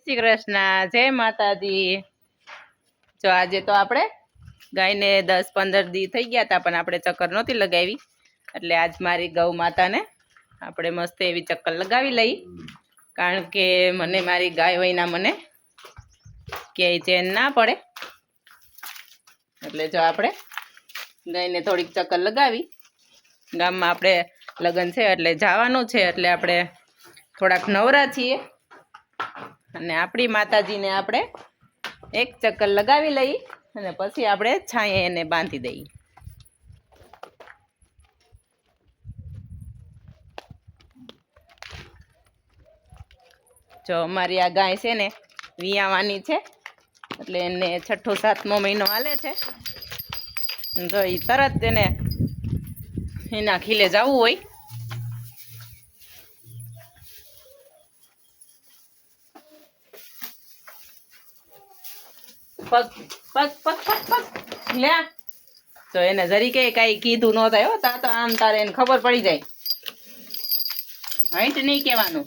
શ્રી કૃષ્ણ, જય માતાજી। જો આજે તો આપણે ગાયને 10-15 દી થઈ ગયા હતા, પણ આપણે ચક્કર નહોતી લગાવી, એટલે આજ મારી ગૌ માતાને આપણે મસ્ત એવી ચક્કર લગાવી લઈ, કારણ કે મને મારી ગાય વયના મને ક્યાંય ચેન ના પડે, એટલે જો આપણે ગાયને થોડીક ચક્કર લગાવી। ગામમાં આપણે લગ્ન છે એટલે જવાનું છે, એટલે આપણે થોડાક નવરા છીએ અને આપણી માતાજીને આપણે એક ચક્કર લગાવી લઈ અને પછી આપણે છાંયે એને બાંધી દઈએ। જો અમારી આ ગાય છે ને વિયાવાની છે, એટલે એને 6ઠો-7મો મહિનો હાલે છે। જો એ તરત એને એના ખીલે જવું હોય પગ પગ પગ પગ પગ લ્યા, તો એને જરીકે કાંઈ કીધું ન થાય હો, તા તો આમ તારે એને ખબર પડી જાય, હાઈટ નહીં કહેવાનું।